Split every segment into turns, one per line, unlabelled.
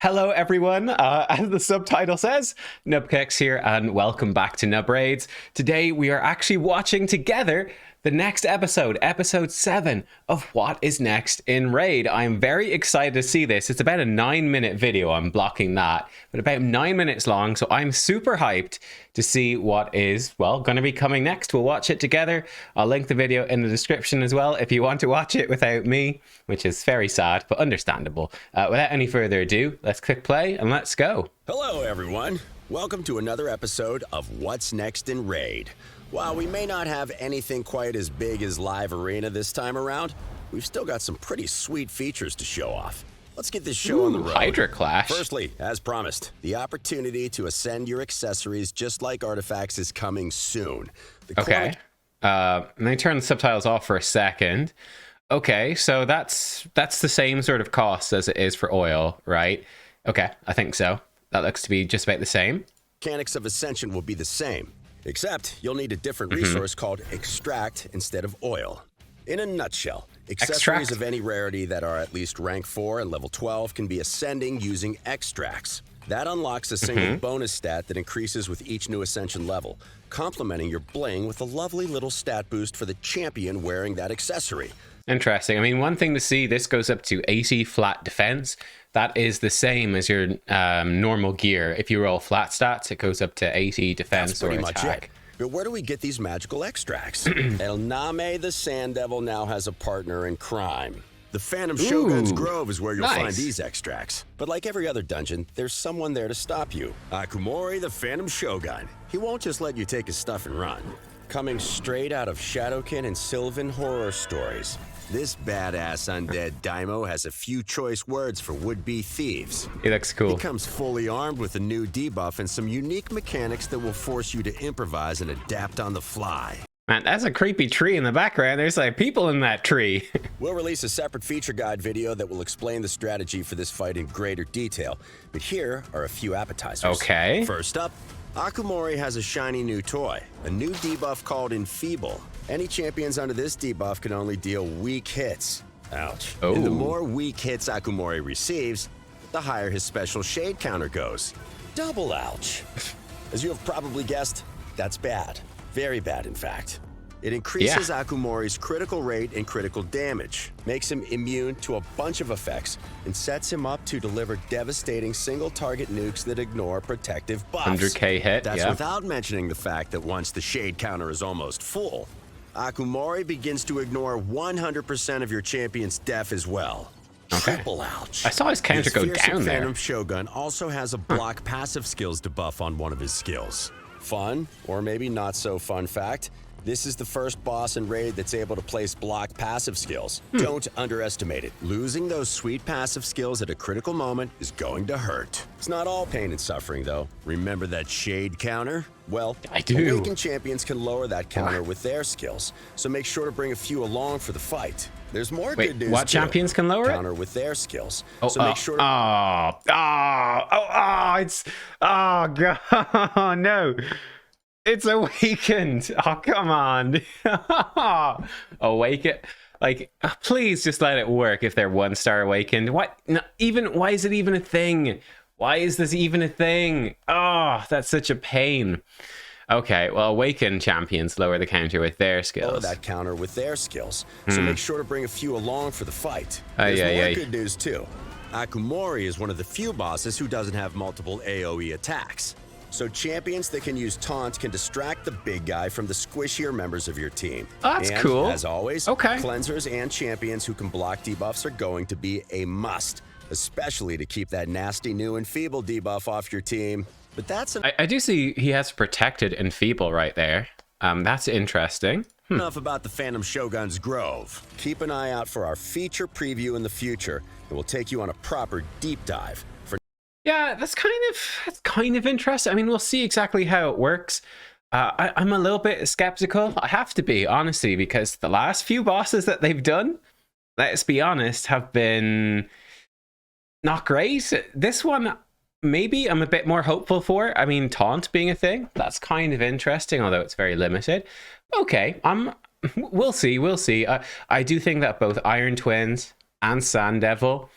Hello everyone, as the subtitle says, Nubkeks here and welcome back to Nub Raids. Today we are actually watching together the next episode, episode 7 of What is Next in Raid. I'm very excited to see this. It's about a 9-minute video, I'm blocking that, but about 9 minutes long, so I'm super hyped to see what is, well, going to be coming next. We'll watch it together. I'll link the video in the description as well if you want to watch it without me, which is very sad, but understandable. Without any further ado, let's click play and let's go.
Hello everyone, welcome to another episode of What's Next in Raid. While we may not have anything quite as big as Live Arena this time around, we've still got some pretty sweet features to show off. Let's get this show on the road.
Hydra clash.
Firstly, as promised, the opportunity to ascend your accessories just like artifacts is coming soon.
Okay, let me turn the subtitles off for a second. Okay, so that's the same sort of cost as it is for oil, right? Okay, I think so. That looks to be just about the same.
Mechanics of Ascension will be the same, except you'll need a different resource called Extract instead of oil. In a nutshell, accessories of any rarity that are at least rank 4 and level 12 can be ascending using extracts. That unlocks a single bonus stat that increases with each new ascension level, complementing your bling with a lovely little stat boost for the champion wearing that accessory.
Interesting. I mean, one thing to see, this goes up to 80 flat defense. That is the same as your normal gear. If you roll flat stats, it goes up to 80 defense or attack.
Much it. But where do we get these magical extracts? El Name the Sand Devil now has a partner in crime. The Phantom Shogun's Grove is where you'll find these extracts. But like every other dungeon, there's someone there to stop you. Akumori the Phantom Shogun. He won't just let you take his stuff and run. Coming straight out of Shadowkin and Sylvan horror stories, this badass undead daimyo has a few choice words for would-be thieves.
He looks cool.
He comes fully armed with a new debuff and some unique mechanics that will force you to improvise and adapt on the fly.
Man, that's a creepy tree in the background. There's like people in that tree.
We'll release a separate feature guide video that will explain the strategy for this fight in greater detail, but here are a few appetizers.
Okay.
First up, Akumori has a shiny new toy, a new debuff called Enfeeble. Any champions under this debuff can only deal weak hits. Ouch.
Oh.
And the more weak hits Akumori receives, the higher his special shade counter goes. Double ouch. As you have probably guessed, that's bad. Very bad, in fact. It increases Akumori's critical rate and critical damage, makes him immune to a bunch of effects, and sets him up to deliver devastating single-target nukes that ignore protective buffs.
100k hit,
That's without mentioning the fact that once the shade counter is almost full, Akumori begins to ignore 100% of your champion's def as well.
Okay.
Triple ouch.
I saw his counter go down there.
Phantom Shogun also has a block passive skills debuff on one of his skills. Fun, or maybe not so fun fact, this is the first boss in Raid that's able to place block passive skills. Don't underestimate it. Losing those sweet passive skills at a critical moment is going to hurt. It's not all pain and suffering, though. Remember that shade counter? Well,
I do.
Awakened champions can lower that counter with their skills, so make sure to bring a few along for the fight. There's more good news.
What champions can lower
counter
it?
with their skills.
Oh,
so make sure to
it's god, no. It's awakened. Oh, come on. Awaken. Like, please just let it work if they're 1-star awakened. What? No, why is it even a thing? Why is this even a thing? Oh, that's such a pain. Okay, well, awakened champions lower the counter with their skills.
Lower that counter with their skills. So make sure to bring a few along for the fight.
There's
more good news, too. Akumori is one of the few bosses who doesn't have multiple AoE attacks. So champions that can use taunt can distract the big guy from the squishier members of your team.
Oh, that's
and,
cool.
As always, cleansers and champions who can block debuffs are going to be a must, especially to keep that nasty new Enfeeble debuff off your team. But that's
I do see he has protected Enfeeble right there. That's interesting.
Enough about the Phantom Shogun's Grove. Keep an eye out for our feature preview in the future, and we'll take you on a proper deep dive.
Yeah, that's kind of interesting. I mean, we'll see exactly how it works. I'm a little bit skeptical. I have to be, honestly, because the last few bosses that they've done, let's be honest, have been not great. This one, maybe I'm a bit more hopeful for. I mean, taunt being a thing, that's kind of interesting, although it's very limited. Okay, we'll see. I do think that both Iron Twins and Sand Devil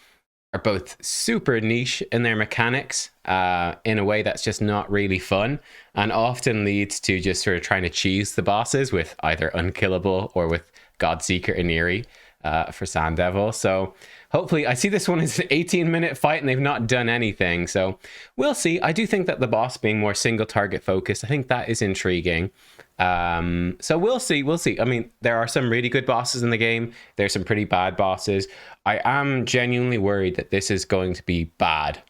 are both super niche in their mechanics in a way that's just not really fun, and often leads to just sort of trying to cheese the bosses with either Unkillable or with Godseeker Iniri for Sand Devil. So hopefully, I see this one as an 18-minute fight and they've not done anything. So we'll see. I do think that the boss being more single target focused, I think that is intriguing. So we'll see. We'll see. I mean, there are some really good bosses in the game. There's some pretty bad bosses. I am genuinely worried that this is going to be bad.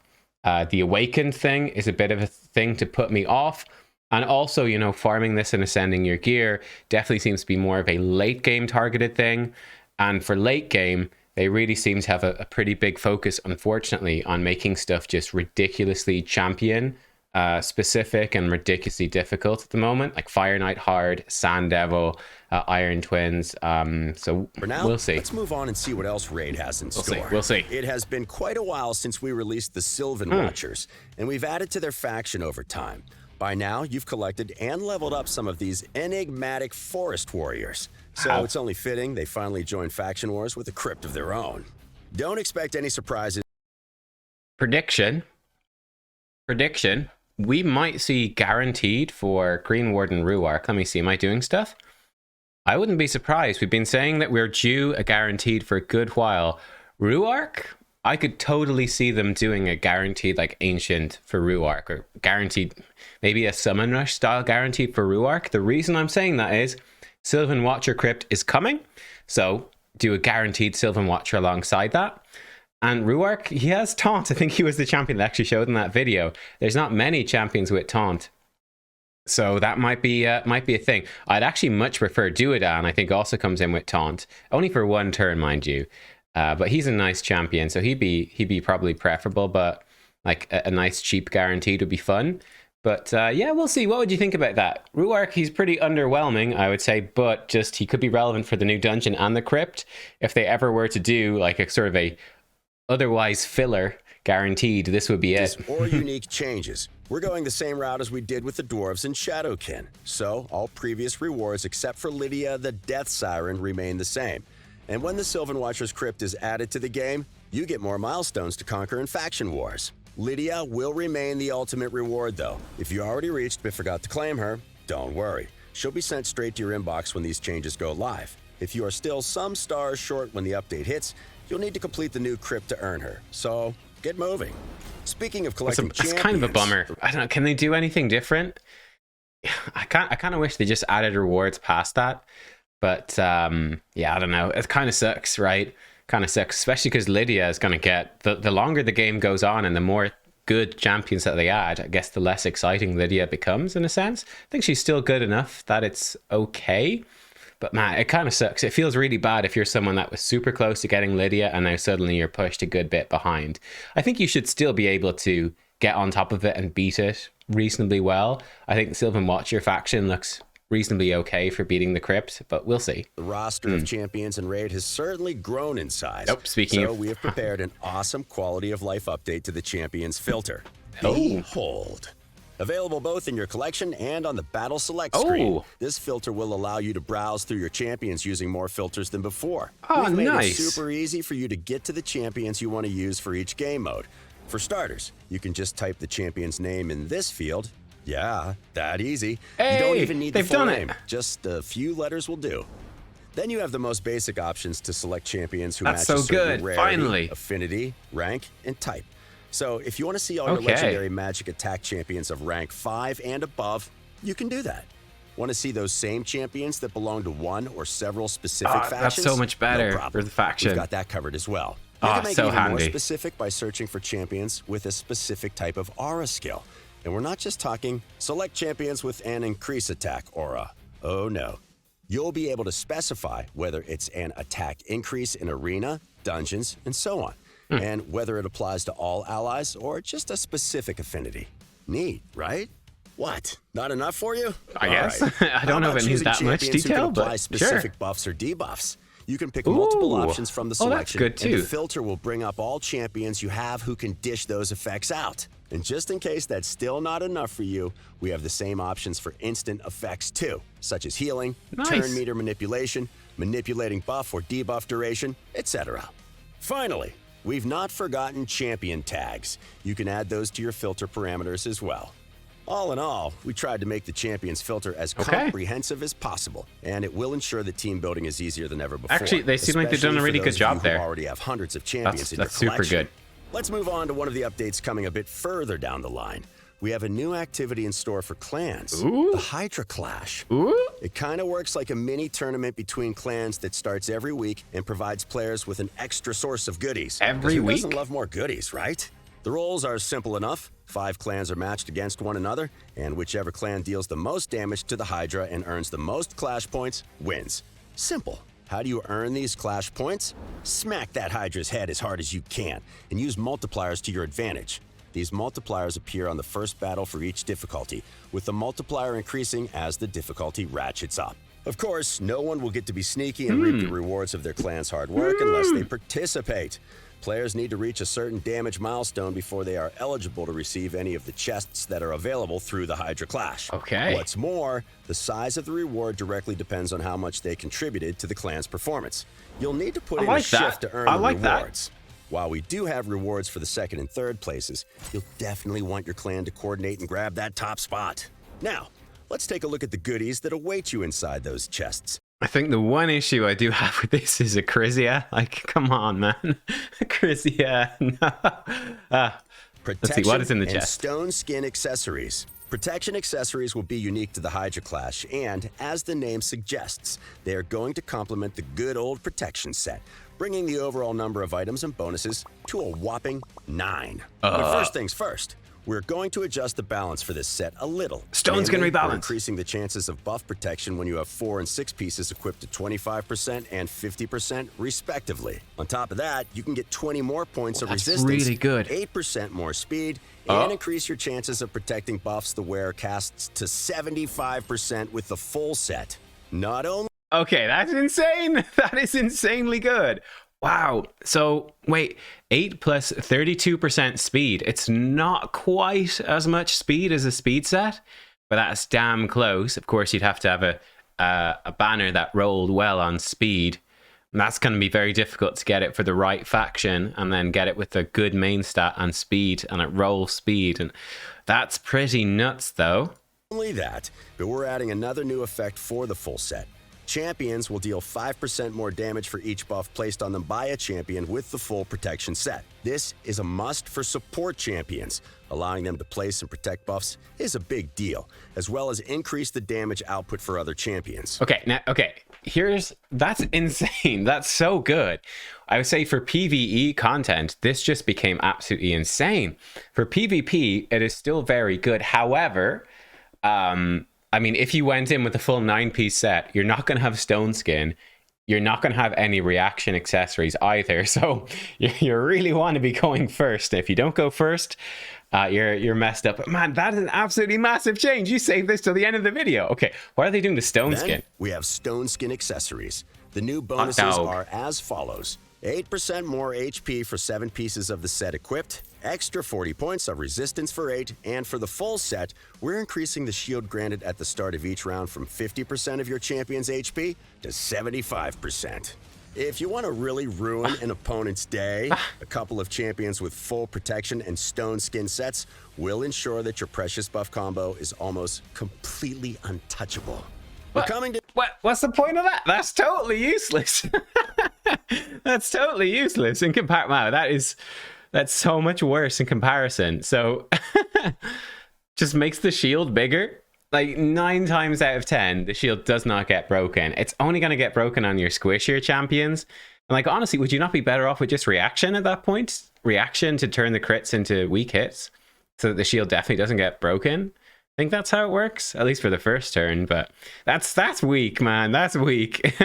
The Awakened thing is a bit of a thing to put me off. And also, you know, farming this and ascending your gear definitely seems to be more of a late game targeted thing. And for late game, they really seem to have a pretty big focus, unfortunately, on making stuff just ridiculously champion specific and ridiculously difficult at the moment, like Fire Knight hard, Sand Devil, Iron Twins. So
for now,
we'll see.
Let's move on and see what else Raid has in store.
We'll see.
It has been quite a while since we released the Sylvan Watchers, and we've added to their faction over time. By now, you've collected and leveled up some of these enigmatic forest warriors. So it's only fitting they finally joined faction wars with a crypt of their own. Don't expect any surprises.
Prediction. We might see guaranteed for Green Warden Ruark. Let me see, am I doing stuff? I wouldn't be surprised. We've been saying that we're due a guaranteed for a good while. Ruark, I could totally see them doing a guaranteed like Ancient for Ruark, or guaranteed, maybe a Summon Rush style guaranteed for Ruark. The reason I'm saying that is Sylvan Watcher Crypt is coming, so do a guaranteed Sylvan Watcher alongside that. And Ruark, he has Taunt. I think he was the champion that actually showed in that video. There's not many champions with Taunt, so that might be a thing. I'd actually much prefer Duodan. I think also comes in with Taunt, only for one turn, mind you. But he's a nice champion, so he'd be probably preferable. But like a nice cheap guaranteed would be fun. But yeah, we'll see. What would you think about that? Ruark, he's pretty underwhelming, I would say, but just he could be relevant for the new dungeon and the crypt if they ever were to do like a sort of a otherwise filler guaranteed. This would be it.
Or unique changes. We're going the same route as we did with the dwarves and Shadowkin. So all previous rewards except for Lydia the Death Siren remain the same. And when the Sylvan Watchers Crypt is added to the game, you get more milestones to conquer in faction wars. Lydia will remain the ultimate reward though. If you already reached but forgot to claim her, don't worry. She'll be sent straight to your inbox when these changes go live. If you are still some stars short when the update hits, you'll need to complete the new crypt to earn her. So get moving. Speaking of collecting champions,
it's kind of a bummer. I don't know. Can they do anything different? I kind of wish they just added rewards past that. But yeah, I don't know. It kind of sucks, right? Kind of sucks, especially because Lydia is going to get the longer the game goes on and the more good champions that they add, I guess the less exciting Lydia becomes in a sense. I think she's still good enough that it's okay. But man, it kind of sucks. It feels really bad if you're someone that was super close to getting Lydia and now suddenly you're pushed a good bit behind. I think you should still be able to get on top of it and beat it reasonably well. I think the Sylvan Watcher faction looks reasonably okay for beating the crypt, but we'll see.
The roster of champions in Raid has certainly grown in size. We have prepared an awesome quality of life update to the champions filter. Behold. Available both in your collection and on the Battle Select screen. This filter will allow you to browse through your champions using more filters than before. We've made it super easy for you to get to the champions you want to use for each game mode. For starters, you can just type the champion's name in this field. Yeah, that easy.
Hey,
you don't even need the full
name.
Just a few letters will do. Then you have the most basic options to select champions who match
so
a certain
good.
rarity,
Finally.
affinity, rank, and type. So if you want to see all your legendary magic attack champions of rank 5 and above, you can do that. Want to see those same champions that belong to one or several specific factions?
That's so much better
No
for the faction.
We've got that covered as well. You can make
so
it even more
handy.
specific by searching for champions with a specific type of aura skill. And we're not just talking select champions with an increase attack aura. Oh no. You'll be able to specify whether it's an attack increase in arena, dungeons, and so on. And whether it applies to all allies or just a specific affinity. Neat, right? What? Not enough for you?
I guess. I don't know if it needs that much detail, but
apply specific buffs or debuffs. You can pick multiple options from the selection,
that's good too.
and the filter will bring up all champions you have who can dish those effects out. And just in case that's still not enough for you, we have the same options for instant effects too, such as healing, turn meter manipulation, manipulating buff or debuff duration, etc. Finally, We've not forgotten champion tags. You can add those to your filter parameters as well. All in all, we tried to make the champions filter as comprehensive as possible, and it will ensure that team building is easier than ever before.
Actually, they seem like they've done a really good job there.
Already have hundreds of champions in your
collection. That's super good.
Let's move on to one of the updates coming a bit further down the line. We have a new activity in store for clans, the Hydra Clash. It kind of works like a mini tournament between clans that starts every week and provides players with an extra source of goodies.
Every week?
Who doesn't love more goodies, right? The roles are simple enough. 5 clans are matched against one another, and whichever clan deals the most damage to the Hydra and earns the most clash points wins. Simple. How do you earn these clash points? Smack that Hydra's head as hard as you can, and use multipliers to your advantage. These multipliers appear on the first battle for each difficulty, with the multiplier increasing as the difficulty ratchets up. Of course, no one will get to be sneaky and reap the rewards of their clan's hard work unless they participate. Players need to reach a certain damage milestone before they are eligible to receive any of the chests that are available through the Hydra Clash.
Okay.
What's more, the size of the reward directly depends on how much they contributed to the clan's performance. You'll need to put in a shift to earn the rewards. While we do have rewards for the 2nd and 3rd places, you'll definitely want your clan to coordinate and grab that top spot. Now, let's take a look at the goodies that await you inside those chests.
I think the one issue I do have with this is Acrizia. Like, come on, man. Acrizia. No. Let's see, what is in the chest?
Stoneskin accessories. Protection accessories will be unique to the Hydra Clash, and as the name suggests, they are going to complement the good old protection set, bringing the overall number of items and bonuses to a whopping 9. But first things first, we're going to adjust the balance for this set a little.
Stoneskin rebalance.
Increasing the chances of buff protection when you have 4 and 6 pieces equipped to 25% and 50% respectively. On top of that, you can get 20 more points of resistance,
really good.
8% more speed, and increase your chances of protecting buffs the wearer casts to 75% with the full set. Not only...
Okay, that's insane. That is insanely good. Wow. So wait, 8 plus 32% speed. It's not quite as much speed as a speed set, but that's damn close. Of course, you'd have to have a banner that rolled well on speed. And that's going to be very difficult to get it for the right faction and then get it with a good main stat on speed and at roll speed. And that's pretty nuts, though.
Only that, but we're adding another new effect for the full set. Champions will deal 5% more damage for each buff placed on them by a champion with the full protection set. This is a must for support champions. Allowing them to place and protect buffs is a big deal, as well as increase the damage output for other champions.
That's insane. That's so good. I would say for PvE content, this just became absolutely insane. For PvP, it is still very good. However, I mean, if you went in with a full 9-piece set, you're not going to have Stoneskin. You're not going to have any reaction accessories either. So you really want to be going first. If you don't go first, you're messed up. But man, that is an absolutely massive change. You saved this till the end of the video. Okay, what are they doing to Stoneskin?
Then we have Stoneskin accessories. The new bonuses are as follows. 8% more HP for 7 pieces of the set equipped, extra 40 points of resistance for 8, and for the full set, we're increasing the shield granted at the start of each round from 50% of your champion's HP to 75%. If you want to really ruin an opponent's day, a couple of champions with full protection and Stoneskin sets will ensure that your precious buff combo is almost completely untouchable.
What's the point of that? That's totally useless. That's totally useless in comparison. Wow, that's so much worse in comparison. So just makes the shield bigger. Like 9 times out of 10, the shield does not get broken. It's only going to get broken on your squishier champions. And like, honestly, would you not be better off with just reaction at that point? Reaction to turn the crits into weak hits so that the shield definitely doesn't get broken. I think that's how it works, at least for the first turn. But that's weak, man. That's weak.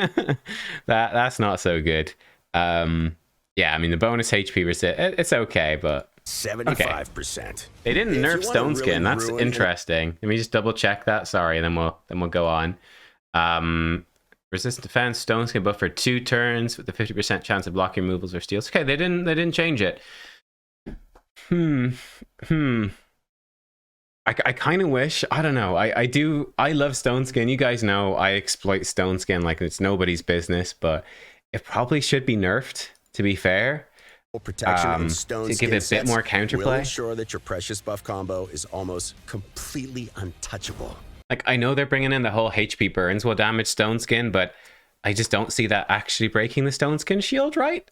That's not so good. Yeah, I mean, the bonus HP resist, it's okay, but
75%.
Okay. They didn't nerf Stoneskin. Really that's interesting. Let me just double check that. Sorry, and then we'll go on. Resist defense, Stoneskin buff for 2 turns with the 50% chance of blocking removals or steals. Okay, they didn't change it. I kind of wish, I don't know, I love Stoneskin. You guys know I exploit Stoneskin like it's nobody's business, but it probably should be nerfed, to be fair.
protection and
to
Stoneskin
give it a bit more
will
counterplay.
ensure that your precious buff combo is almost completely untouchable.
Like, I know they're bringing in the whole HP burns will damage Stoneskin, but I just don't see that actually breaking the Stoneskin shield, right?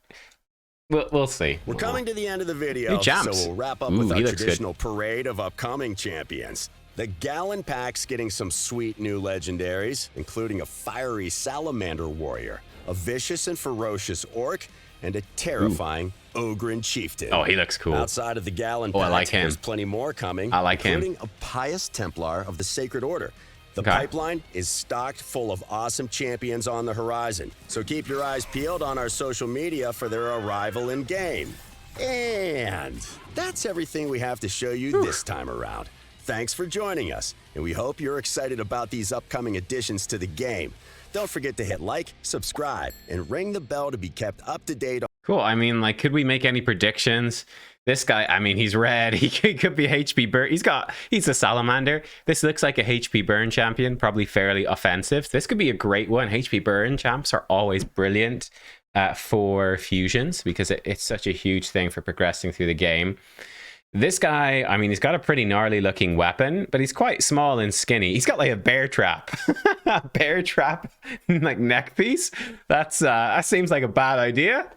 We'll see.
We're coming to the end of the video, so we'll wrap up with our traditional parade of upcoming champions. The Gallon Pack's getting some sweet new legendaries, including a fiery salamander warrior, a vicious and ferocious orc, and a terrifying Ogren chieftain.
Oh, he looks cool.
Outside of the Gallon Pack,
I like him.
There's plenty more coming,
including
a pious Templar of the Sacred Order. The pipeline is stocked full of awesome champions on the horizon, so keep your eyes peeled on our social media for their arrival in game. And that's everything we have to show you this time around. Thanks for joining us, and we hope you're excited about these upcoming additions to the game. Don't forget to hit like, subscribe, and ring the bell to be kept up to date.
Cool. I mean, like, could we make any predictions? This guy, I mean, he's red. He could be HP burn. He's a salamander. This looks like a HP burn champion, probably fairly offensive. This could be a great one. HP burn champs are always brilliant for fusions because it's such a huge thing for progressing through the game. This guy, I mean, he's got a pretty gnarly looking weapon, but he's quite small and skinny. He's got like a bear trap, bear trap, like neck piece. That seems like a bad idea.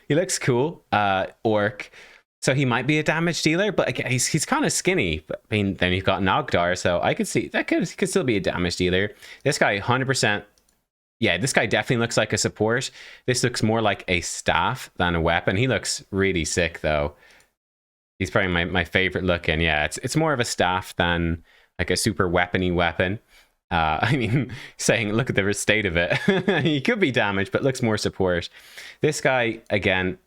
He looks cool, orc. So he might be a damage dealer, but again, he's kind of skinny. But, I mean, then you've got Nogdar, so I could see that could still be a damage dealer. This guy, 100%. Yeah, this guy definitely looks like a support. This looks more like a staff than a weapon. He looks really sick, though. He's probably my favorite looking. Yeah, it's more of a staff than like a super weapony weapon. I mean, saying, look at the state of it. He could be damaged, but looks more support. This guy, again,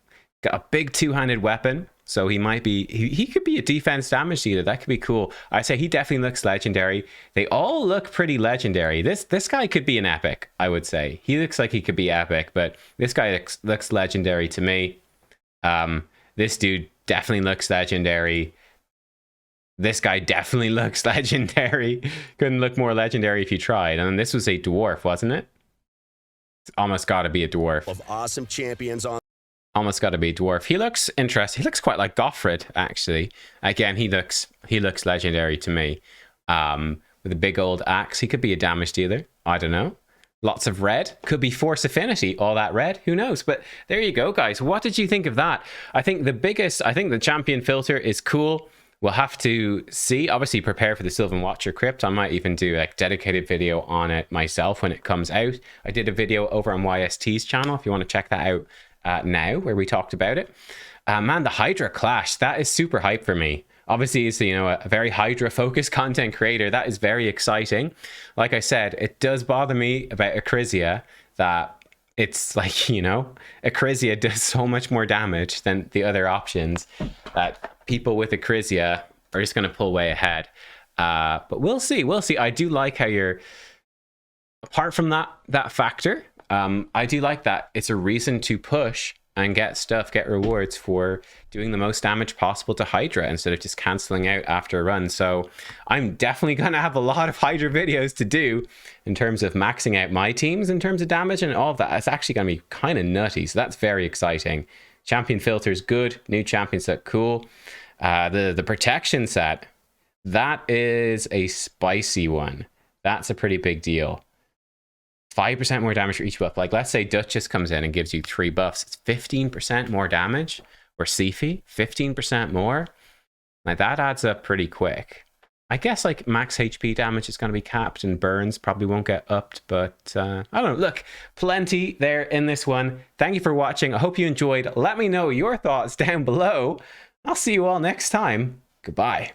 got a big two-handed weapon. So he might be, he could be a defense damage dealer. That could be cool. I say he definitely looks legendary. They all look pretty legendary. This guy could be an epic, I would say. He looks like he could be epic, but this guy looks legendary to me. This dude definitely looks legendary. This guy definitely looks legendary. Couldn't look more legendary if you tried. And this was a dwarf, wasn't it? It's almost got to be a dwarf.
Of awesome champions on.
Almost got to be a dwarf. He looks interesting. He looks quite like Goffred, actually. Again, he looks legendary to me. With a big old axe, he could be a damage dealer. I don't know. Lots of red. Could be Force Affinity. All that red. Who knows? But there you go, guys. What did you think of that? I think the champion filter is cool. We'll have to see. Obviously, prepare for the Sylvan Watcher Crypt. I might even do a dedicated video on it myself when it comes out. I did a video over on YST's channel if you want to check that out. Now, where we talked about it. Man, the Hydra clash, that is super hype for me. Obviously, he's a very Hydra focused content creator. That is very exciting. Like I said, it does bother me about Acrizia that it's like, Acrizia does so much more damage than the other options that people with Acrizia are just going to pull way ahead. But we'll see. I do like how you're, apart from that factor, I do like that it's a reason to push and get rewards for doing the most damage possible to Hydra instead of just cancelling out after a run. So I'm definitely going to have a lot of Hydra videos to do in terms of maxing out my teams in terms of damage and all of that. It's actually going to be kind of nutty. So that's very exciting. Champion filter's good. New champion set, cool. The protection set, that is a spicy one. That's a pretty big deal. 5% more damage for each buff. Like, let's say Duchess comes in and gives you 3 buffs. It's 15% more damage. Or Sifi, 15% more. Like, that adds up pretty quick. I guess, like, max HP damage is going to be capped and burns probably won't get upped. But, I don't know. Look, plenty there in this one. Thank you for watching. I hope you enjoyed. Let me know your thoughts down below. I'll see you all next time. Goodbye.